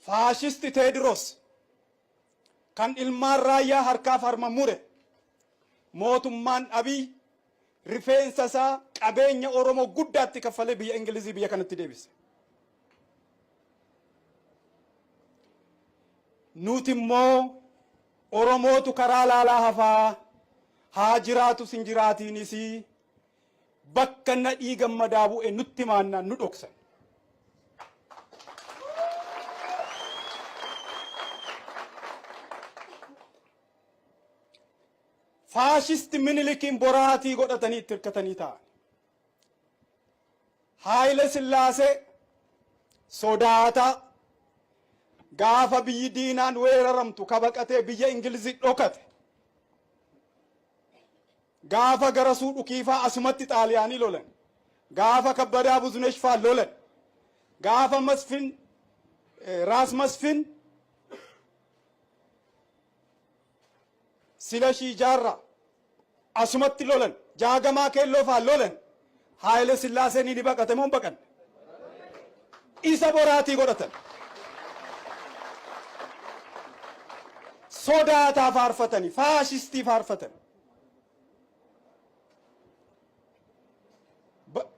faashisti Teediroos kan ilmaan raayyaa harkaaf harma mure mootummaan Abiy rifeensa isaa qabeenya Oromoo guddaatti kaffalee biyya Ingilizii biyya kanatti deebise. Nuti immoo Oromootu karaa laalaa hafaa haa jiraatu sin jiraatiinis bakka nadhii gammadaa bu'e nutti maannaan nu dhoksan. Faashisti Minilikiin boraatii godhatanii itti hirkatanii ta'an. Haayile Sillaasee sodaataa gaafa biyyi diinaan weeraramtu kabaqatee biyya Ingilizii dhokate. Gaafa Garasuu Dhukiifaa asumatti Xaaliyaanii lolan. Gaafa Kabbadaa Buzunesh lolan. Gaafa Masfin Raas Masfin Silashii Jaarraa asumatti lolan. Jaagamaa Keelloo faa lolan. Haayile Sillaaseen ni baqate moo baqan? Isa boraatii godhatan. Sodaataa faarfatanii, faashistii faarfatanii.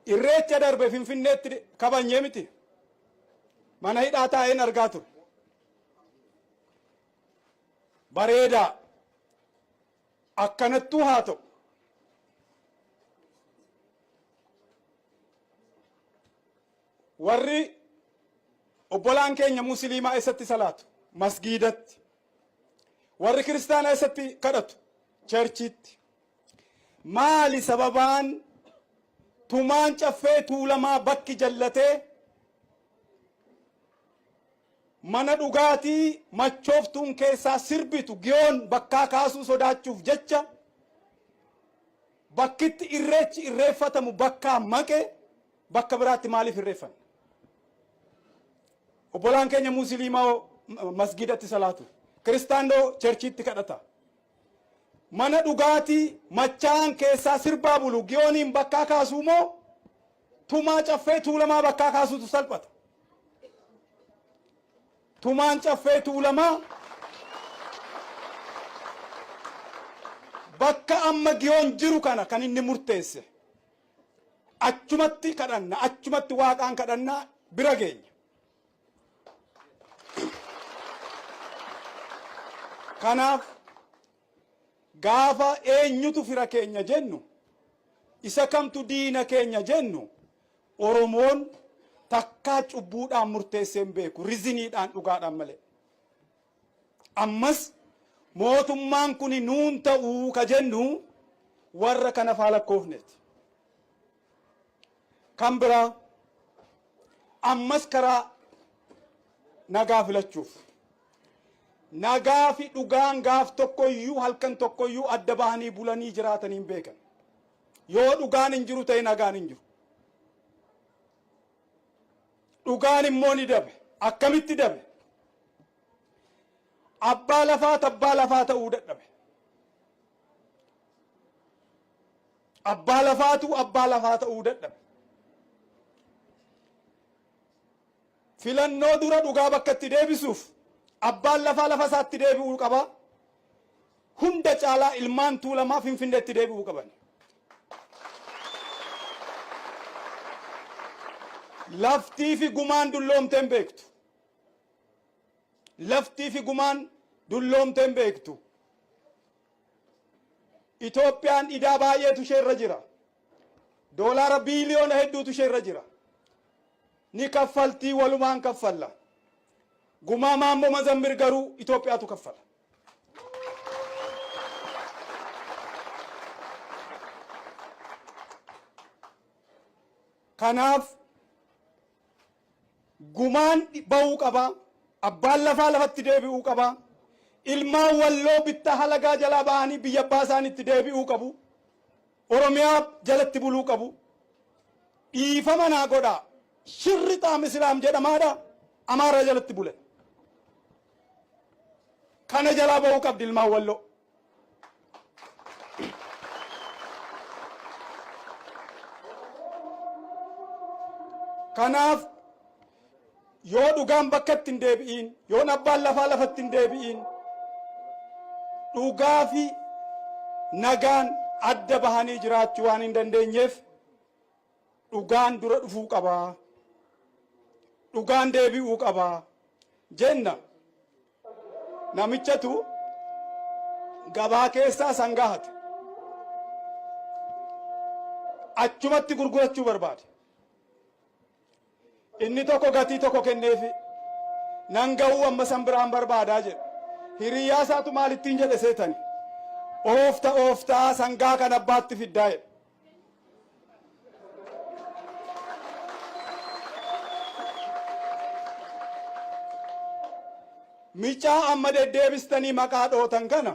Irreecha darbe Finfinneetti kabajnee miti. Mana hidhaa taa'een argaa ture. Bareedaa. Akkanattuu haa ta'u. Warri obbolaan keenya musliimaa eessatti salaatu? Masgiidatti. Warri kiristaanaa eessatti kadhatu? Cherchiitti. Maali sababaan tumaan caffee tuulamaa bakki jallatee mana dhugaatii machooftuun keessaa sirbitu giyoon bakkaa kaasuu sodaachuuf jecha bakkitti irreechi irreeffatamu bakkaa maqee bakka biraatti maaliif irreeffanna? Obbolaan keenya musliimaa masgidatti salaatu, kiristaanoo cherchiitti kadhata. Mana dhugaatii machaan keessaa sirbaa bulu giyooniin bakkaa kaasuu moo tumaa caffee tuulamaa bakkaa kaasuutu salphata? Tumaan caffee tuulamaa bakka amma giyoon jiru kana kan inni murteesse achumatti kadhanna, achumatti waaqaan kadhannaa bira geenya. Kanaaf gaafa eenyutu fira keenya jennu, isa kamtu diina keenya jennu, Oromoon takkaa cubbuudhaan murteesseen beeku, riziniidhaan dhugaadhaan malee. Ammas mootummaan kun nuun ta'uu ka jennu warra kana faalakkoofneeti. Kan biraa ammas karaa nagaa filachuuf. Nagaa fi dhugaan gaaf tokkoyyuu halkan tokkoyyuu adda bahanii bulanii jiraatanii hin beekan. Yoo dhugaan hin jiru ta'e nagaan hin jiru. Dhugaan immoo ni dabe. Akkamitti dabe? Abbaa lafaa ta'uu dadhabe. Abbaa lafaa ta'uu dadhabe. Filannoo dura dhugaa bakka itti deebisuuf abbaan lafa isaatti deebi'uu qaba. Hunda caalaa ilmaan tuulamaa Finfinneetti deebi'uu qaban. Laftii fi gumaan dulloomteen beektu. Laftii fi gumaan dulloomteen beektu. Itoophiyaan idaa baay'eetu ishee irra jira. Doolaara biiliyoona hedduutu ishee irra jira. Ni kaffaltii walumaan kaffalla. Gumaa Maammoo Mazammir garuu Itoophiyaatu kaffala. Kanaaf gumaan bahuu qaba. Abbaan lafatti deebi'uu qaba. Ilmaan Walloo bittaa halagaa jalaa bahanii biyya abbaa isaaniitti deebi'uu qabu. Oromiyaa jalatti buluu qabu. Dhiifama naa godhaa. Shirri Xaam Islaam jedhamaadha. Amaara jalatti bule. Kana jalaa bahuu qabdi ilmaan Walloo. Kanaaf yoo dhugaan bakkatti hin deebi'in, yoo abbaan lafaa lafatti hin deebi'in, dhugaa fi nagaan adda bahanii jiraachuu waan hin dandeenyeef dhugaan dura dhufuu qabaa, dhugaan deebi'uu qabaa jenna. Namichatu gabaa keessaa sangaa hate achumatti gurgurachuu barbaade. Inni tokko gatii tokko kenneefi nan ga'uu amma san biraan barbaadaa jedhe. Hiriyyaa isaatu maalittiin jedhe seetani, ooftaa sangaa kan abbaatti fiddaa jedhe. Micaa amma deddeebistanii maqaa dhootan kana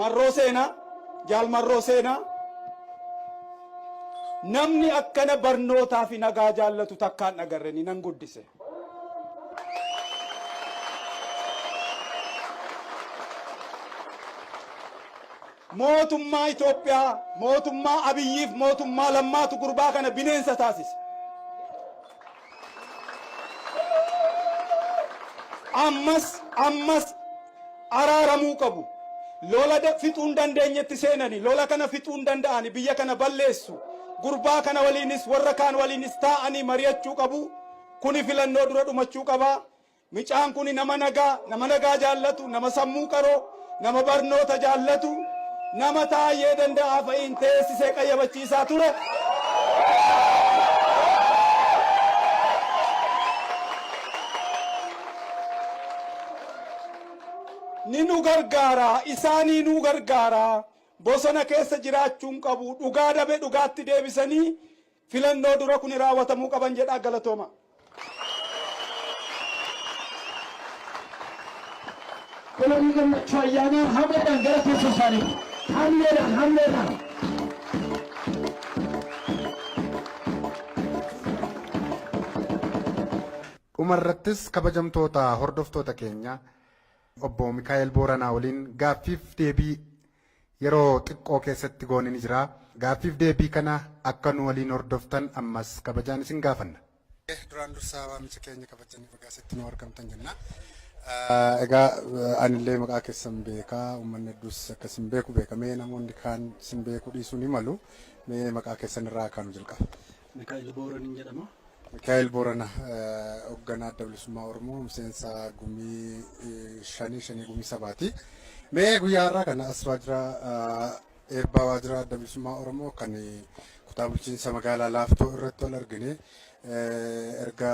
marroo seenaa, jaal marroo seenaa, namni akkana barnootaa fi nagaa jaallatu takkaan agarreni nan guddise. Mootummaa Itoophiyaa, mootummaa Abiyyiif mootummaa Lammaatu gurbaa kana bineensa taasise. Ammas araaramuu qabu. Lola fixuun dandeenyetti seenani, lola kana fixuun danda'ani, biyya kana balleessu. Gurbaa kana waliinis warra kaan waliinis taa'anii mari'achuu qabu. Kuni filannoo dura dhumachuu qaba. Micaan kuni nama nagaa jaallatu, nama sammuu qaroo, nama barnoota jaallatu, nama taa'ee danda'a fa'iin teessisee qayyabachiisaa ture. Ni nu gargaara, isaanii nu gargaara. Bosona keessa jiraachuun qabu, dhugaa dhabe dhugaatti deebisanii filannoo dura kun raawwatamuu qaban jedha. Galatooma. Kolonii gammachuu ayyaanaa hamleedhaan gara teessoo isaanii hamleedhaan. Dhumarrattis kabajamtoota hordoftoota keenya obbo Mikaa'el Booranaa waliin gaaffiif deebii yeroo xiqqoo keessatti goone ni jira. Gaaffiif deebii kana akka nu waliin hordoftan ammas kabajaan isin gaafanna. Duraan dursaa waamicha keenya kabajanii fagaasatti nu argamtan jenna. Egaa anillee maqaa keessan beekaa, uummanni hedduus akkasin beeku beekamee namoonni kaan sin beekuu dhiisuu ni malu. Mee maqaa keessan irraa kaanu jalqaba. Mikaa'el Booraniin jedhama. Mikaa'el Boorana hoogganaa adda bilisummaa Oromoo miseensa gumii shanii gumii sabaati. Mee guyyaa har'aa kana as waajjira eebbaa waajjira adda bilisummaa Oromoo kan kutaa bulchiinsa magaalaa Laaftoo irratti wal argine erga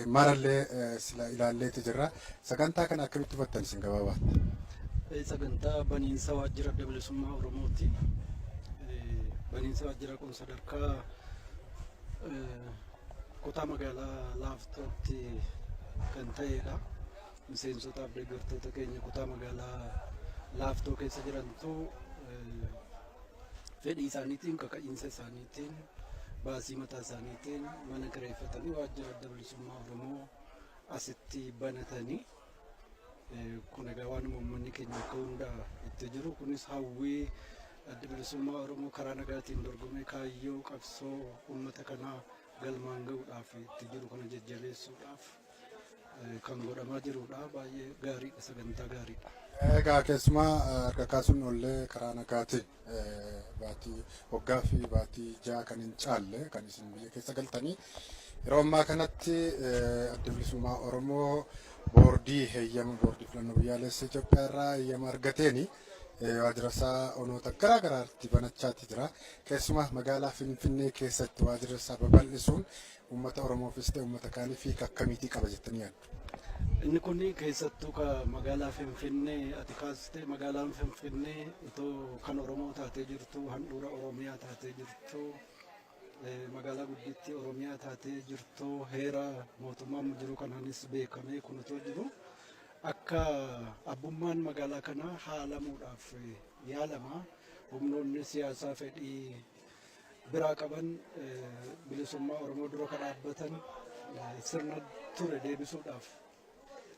marallee sila ilaalleeti jirra. Sagantaa kana akkamitti hubattan isin gabaabaatti? Sagantaa baniinsa waajjira adda bilisummaa Oromooti. Baniinsa waajjira kun sadarkaa kutaa magaalaa Laaftootti kan ta'edha. Miseensotaaf deeggartoota keenya kutaa magaalaa Laaftoo keessa jirantu fedhii isaaniitiin, kaka'iinsa isaaniitiin, baasii mataa isaaniitiin mana kireeffatanii waajjira adda bilisummaa Oromoo asitti banatanii kun egaa waan uummanni keenya akka hundaa itti jiru. Kunis hawwii adda bilisummaa Oromoo karaa nagaatiin dorgomee kaayyoo qabsoo uummata kanaa galmaan ga'uudhaaf itti jiru kana jajjabeessuudhaaf kan godhamaa jirudha. Baay'ee gaariidha, sagantaa gaariidha. Egaa keessumaa harka kaasuun ollee karaa nagaatiin baatii waggaa fi baatii ja'a kan hin caalle kan isin biyya keessa galtanii yeroo ammaa kanatti adda bilisummaa Oromoo boordii filannoo biyyaalessa Itoophiyaa irraa heeyyama argateeni waajjira isaa onoota garaa garaatti banachaatti jira. Keessumaa magaalaa Finfinnee keessatti waajjira isaa babal'isuun uummata Oromoofis ta'e uummata kaaniif akkamiitii qaba jettanii yaaddu? Inni kun keessattuu magaalaa Finfinnee ati kaastee magaalaan Finfinnee itoo kan Oromoo taatee jirtu, handhuura Oromiyaa taatee jirtu, magaalaa guddittii Oromiyaa taatee jirtu, heera mootummaan jiru kanaanis beekamee kun otoo jiru akka abbummaan magaalaa kanaa haalamuudhaaf yaalama. Humnoonni siyaasaa fedhii biraa qaban bilisummaa Oromoo dura kan dhaabbatan sirna ture deebisuudhaaf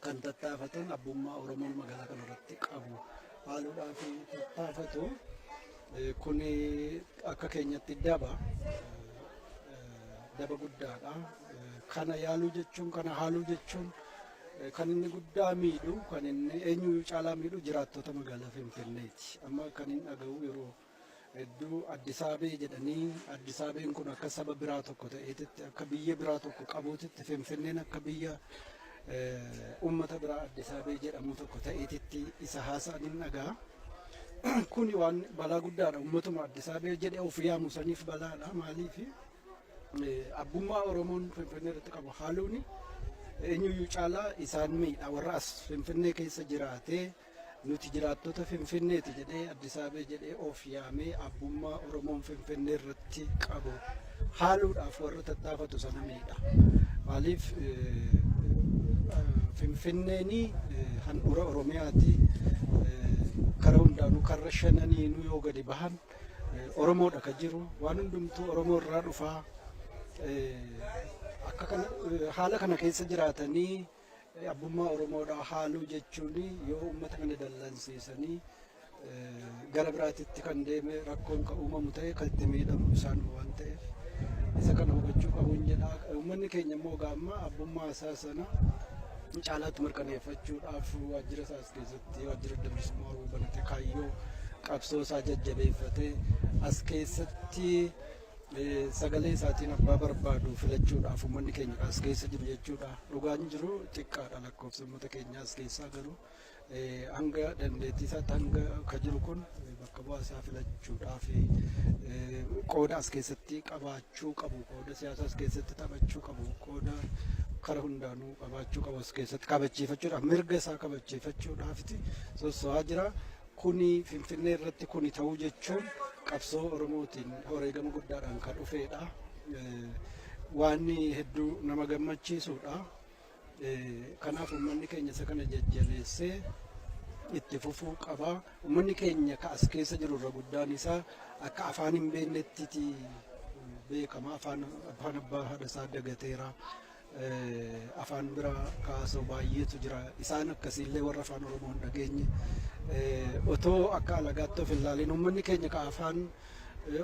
kan tattaafatan abbummaa Oromoon magaalaa kana irratti qabu haaluudhaaf tattaafatu. Kun akka keenyatti daba guddaadha. kana yaaluu jechuun kana haaluu jechuun kan inni guddaa miidhu kan inni eenyu caalaa miidhu jiraattota magaalaa Finfinneeti. Amma kan inni dhaga'u yeroo hedduu Addis Abee jedhanii Addis Abeen kun akka saba biraa tokko ta'eetitti akka biyya biraa tokko qabuutitti Finfinneen akka biyya uummata biraa Addis Abee jedhamu tokko ta'eetitti isa haasa'an hin dhagaa. Kuni waan balaa guddaadha. Uummatuma Addis Abee jedhee of yaamu saniif balaadha. Maaliif abbummaa Oromoon Finfinnee irratti qabu haaluuni eenyuyyuu caalaa isaan miidha. Warra as Finfinnee keessa jiraatee nuti jiraattota Finfinneeti jedhee Addis Abee jedhee of yaamee abbummaa Oromoon Finfinnee irratti qabu haaluudhaaf warra tattaafatu sana miidha. Maaliif Finfinneeni handhuura Oromiyaati. Karaa hundaanuu karra shananiinuu yoo gadi bahan Oromoodha kan jiru waan hundumtuu Oromoo irraa dhufaa akka kana haala kana keessa jiraatanii abbummaa Oromoodhaa haaluu jechuun yoo uummata kana dallansiisanii gara biraatitti kan deeme rakkoon kan uumamu ta'e kan itti miidhamu isaan waan ta'eef isa kana hubachuu qabuun jedha. Uummanni keenya immoo gaamma abbummaa isaa sana caalaatti mirkaneeffachuudhaaf waajjira isaas keessatti waajjira adda bilisummaa Oromoo banate kaayyoo qabsoo isaa jajjabeeffatee as keessatti sagalee isaatiin abbaa barbaadu filachuudhaaf uummanni keenya as keessa jiru jechuudha. Dhugaan jiru xiqqaadha lakkoofsa uummata keenyaa as keessaa garuu hanga dandeettii isaatti hanga ka jiru kun bakka bu'aa isaa filachuudhaaf qooda as keessatti qabaachuu qabu, qooda siyaasa as keessatti taphachuu qabu, qooda kara hundaanuu qabaachuu qabu as keessatti kabachiifachuudhaaf mirga isaa kabachiifachuudhaafiti soso'aa jira. Kuni Finfinnee irratti kuni ta'uu jechuun qabsoo Oromootiin wareegama guddaadhaan kan dhufeedha. Waan hedduu nama gammachiisuudha. Kanaaf uummanni keenya isa kana jajjabeessee itti fufuu qaba. Uummanni keenya ka as keessa jiru irra guddaan isaa akka afaan hin beeknetti beekama. Afaan abbaa haadha isaa dagateera. Afaan biraa kaasoo baay'eetu jira. Isaan akkasiillee warra afaan Oromoo hin dhageenye otoo akka alagaatti of ilaalin uummanni keenya ka afaan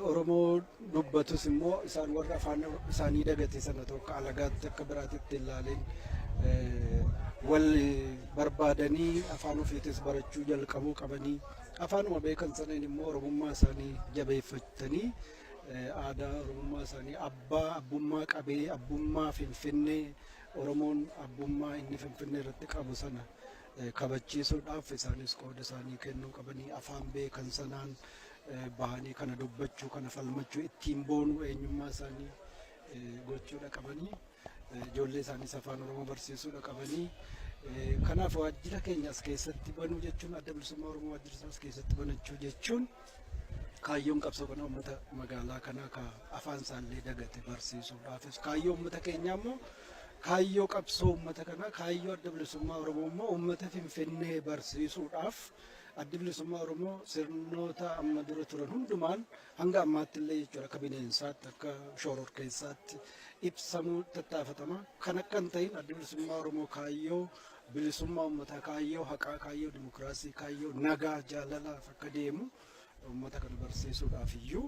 Oromoo dubbatus immoo isaan warra afaan isaanii dagate sana tokko alagaatti akka biraatitti ilaalin wal barbaadanii afaan ofiitis barachuu jalqabuu qabanii afaanuma beekan saneen immoo Oromummaa isaanii jabeeffatanii aadaa Oromummaa isaanii abbummaa qabee abbummaa Finfinnee Oromoon abbummaa inni Finfinnee irratti qabu sana kabachiisuudhaaf isaanis qooda isaanii kennuu qabanii afaan beekan sanaan bahanii kana dubbachuu kana falmachuu ittiin boonuu eenyummaa isaanii gochuudha qabanii ijoollee isaaniis afaan Oromoo barsiisuudha qabanii. Kanaaf waajjira keenya as keessatti banuu jechuun adda bilisummaa Oromoo waajjira isaas keessatti banachuu jechuun kaayyoon qabsoo kana uummata magaalaa kanaa ka afaan isaallee dagate barsiisuudhaafis kaayyoo uummata keenyaa immoo kaayyoo qabsoo uummata kanaa kaayyoo adda bilisummaa Oromoo immoo uummata Finfinnee barsiisuudhaaf adda bilisummaa Oromoo sirnoota amma dura turan hundumaan hanga ammaatti illee jechuudha akka bineensaatti akka shororkeessaatti ibsamuu tattaafatama. Kan akka hin ta'in adda bilisummaa Oromoo kaayyoo bilisummaa uummataa kaayyoo haqaa kaayyoo dimokiraasii kaayyoo nagaa jaalalaaf akka deemu uummata kana barsiisuudhaaf iyyuu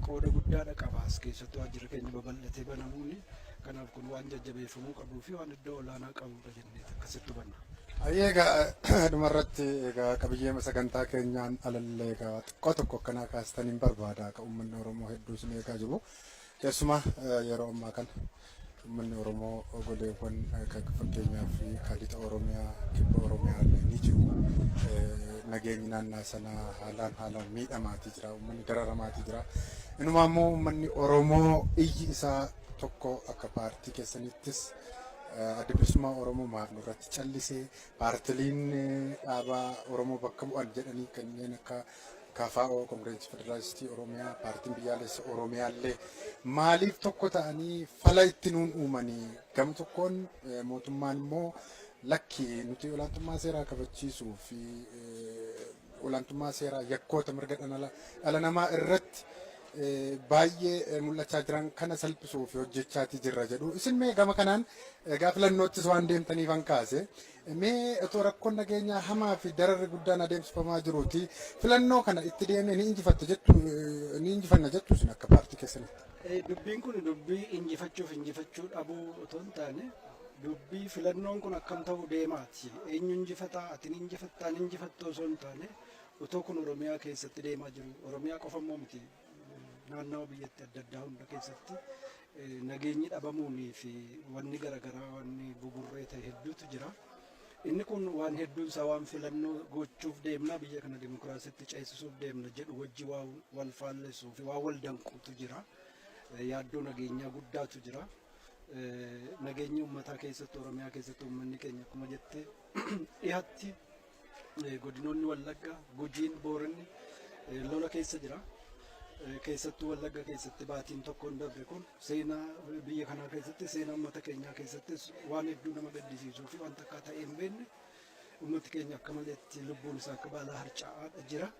qooda guddaadha qaba as keessatti waajjira keenya babal'atee banamuuni. Kanaaf kun waan jajjabeeffamuu qabuu fi waan iddoo olaanaa qabudha jennee akkasitti hubanna. Egaa dhumarratti egaa qabiyyee sagantaa keenyaan alallee egaa xiqqoo tokko akkanaa kaastaniin barbaada akka uummanni Oromoo hedduus ni eegaa jiru. Keessumaa yeroo ammaa kana uummanni Oromoo goleewwan fakkeenyaaf kaadhita Oromiyaa kibba Oromiyaa ni jiru. Nageenyi naannaa sanaa haalaan miidhamaatii jira. Uummanni dararamaati jira. Inumaa immoo uummanni Oromoo iyyi isaa tokko akka paartii keessanittis adda bilisummaa Oromoo maaf nurratti callisee paartiliin dhaabaa Oromoo bakka bu'an jedhanii kanneen akka KFO Kongireesii Federaalistii Oromiyaa paartiin biyyaalessa Oromiyaallee maaliif tokko ta'anii fala itti nuun uumanii gama tokkoon mootummaan immoo lakki nuti olaantummaa seeraa kabachiisuu fi olaantummaa seeraa yakkoota mirga dhala namaa irratti baay'ee mul'achaa jiran kana salphisuuf hojjechaatii jirra jedhu. Isin mee gama kanaan egaa filannoottis waan deemtaniif an kaase mee otoo rakkoon nageenyaa hamaa fi dararri guddaan adeemsifamaa jiruuti filannoo kana itti deemee ni injifanna jettu isin akka paartii keessanitti. Dubbiin kun dubbii injifachuu dhabuu otoo hin taane dubbii filannoon kun akkam ta'uu deemaati. Eenyu injifataa atiin injifattaan injifattoo osoo hin taane otoo kun Oromiyaa keessatti deemaa jiru. Oromiyaa qofa immoo miti naannawa biyyatti adda addaa hunda keessatti nageenyi dhabamuunii fi wanni garaagaraa wanni buburree ta'e hedduutu jira. Inni kun waan hedduun isaa waan filannoo gochuuf deemna biyya kana dimokiraasiitti ceesisuuf deemna jedhu wajji wal faallessuu fi waan wal danquutu jira. Yaaddoo nageenyaa guddaatu jira. Nageenyi uummataa keessatti Oromiyaa keessatti uummanni keenya akkuma jettee dhiyaatti godinoonni Wallaggaa, Gujiin, Booranni lola keessa jira. Keessattuu Wallagga keessatti baatiin tokkoon darbe kun seenaa biyya kanaa keessatti seenaa uummata keenyaa keessattis waan hedduu nama gaddisiisuu fi wanta akka ta'e hin beekne uummati keenya akka maleetti lubbuun isaa akka baalaa harcaa'aa jira.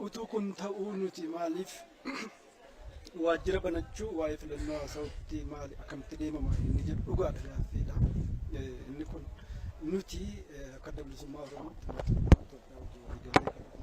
Utuu kun ta'uu nuti maaliif waajjira banachuu waa'ee filannoo haasa'utti maali akkamitti deemama inni jedhu dhugaadha gaaffiidha. Inni kun nuti akka adda bilisummaa Oromootti